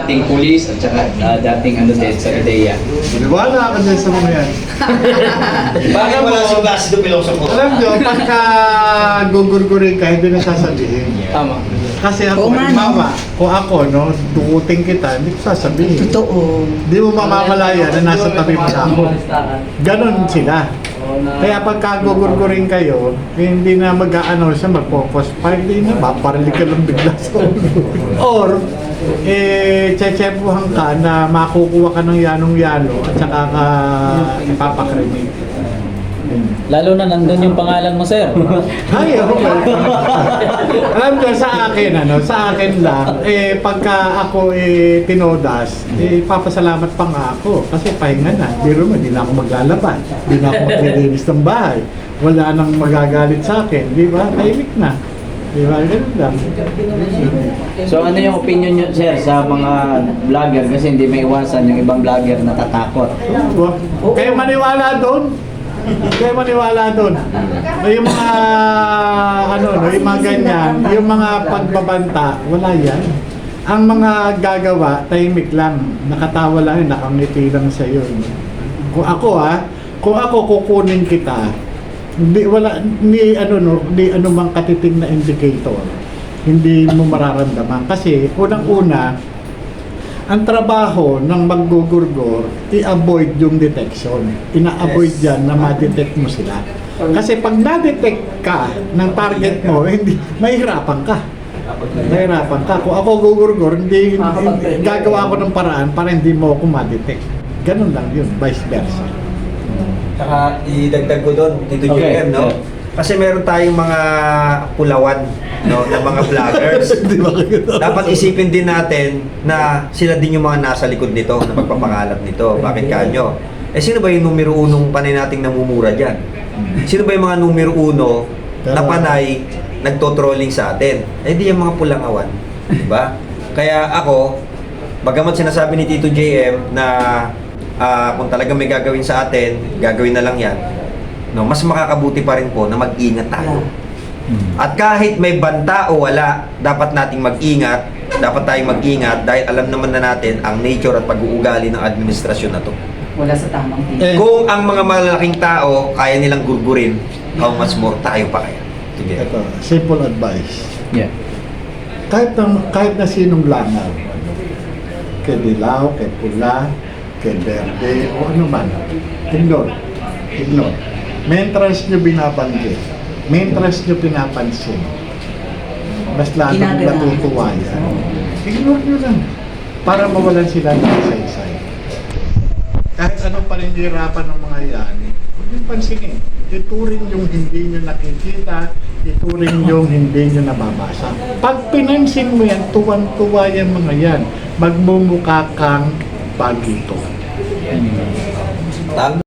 dating pulis at saka dating ano din sa IDEA. Wala ka dyan sa mga yan. Bakit wala si Placido Pilosopo? Alam nyo, pagka gugurgurin ka, hindi na sasabihin. Tama. Kasi ako, Oo nga, no? halimbawa, kung ako, no, dukutin kita, hindi ko sasabihin. Totoo. Hindi mo mamamalaya na nasa tabi mo na ako. Ganon sila. Kaya pagka gugurgurin kayo, hindi na mag-ano siya, mag-focus. Parang hindi na, paparilig ka lang bigla sa ulo. Or, tsetsepuhan ka na makukuha ka ng yanong-yano at saka ka ipapakrinig. Lalo na nandun yung pangalan mo, sir. Ay, okay. Alam nyo, sa akin lang, pagka ako tinodas, papasalamat pa nga ako. Kasi pahinga na. Biro mo, hindi na ako maglalaban. Hindi na ako maglilinis ng bahay. Wala nang magagalit sa akin. Di ba? Tahimik na. Di ba? Ganun lang. So ano yung opinion nyo, sir, sa mga vlogger? Kasi hindi may iwasan yung ibang vlogger natatakot. Kaya maniwala doon. Kaya maniwala doon. Yung mga yung mga ganyan, yung mga pagbabanta, wala yan. Ang mga gagawa, tahimik lang, nakatawa lang, nakangiti lang sa iyo. Kung ako kukunin kita, hindi mang katiting na indicator. Hindi mo mararamdaman kasi unang-una ang trabaho ng maggugurgor, i-avoid yung detection. Ina-avoid yan na ma-detect mo sila. Kasi pag na-detect ka ng target mo, hindi, mahirapan ka. Mahirapan ka. Kung ako gugurgor, hindi gagawa ko ng paraan para hindi mo ako ma-detect. Ganun lang yun, vice versa. Saka idagdag ko doon, Tito Okay, JM, no? sir. Kasi meron tayong mga pulawan, no, na mga vloggers. Dapat isipin din natin na sila din yung mga nasa likod nito, na magpapangalat nito. Bakit kanyo? Sino ba yung numero unong panay nating namumura dyan? Sino ba yung mga numero uno na panay nagtotrolling sa atin? Di yung mga pulang awan. Diba? Kaya ako, bagamat sinasabi ni Tito JM na kung talaga may gagawin sa atin, gagawin na lang yan. No, mas makakabuti pa rin po na mag-ingat tayo. At kahit may banta o wala, dapat nating mag-ingat, dapat tayong mag-ingat dahil alam naman na natin ang nature at pag-uugali ng administrasyon na to. Wala sa tamang tingin. Kung ang mga malalaking tao kaya nilang gurgurin, how much more tayo pa kaya? Sige. Ito, simple advice. Yeah. Kahit na sinong langaw, kay dilaw, kay pula, kay berde, o ano man, ignore. Mentras nyo binabanggit, mentras nyo pinapansin, mas lalong natutuwa yan. Ignore nyo lang, para mawalan sila ng saysay. Kahit anong paninirapan ng mga yan, huwag nyo pansinin. Ituring yung hindi nyo nakikita, ituring yung hindi nyo nababasa. Pag pinansin mo yan, tuwan-tuwa yung mga yan, magmumukha kang bagito. Tama.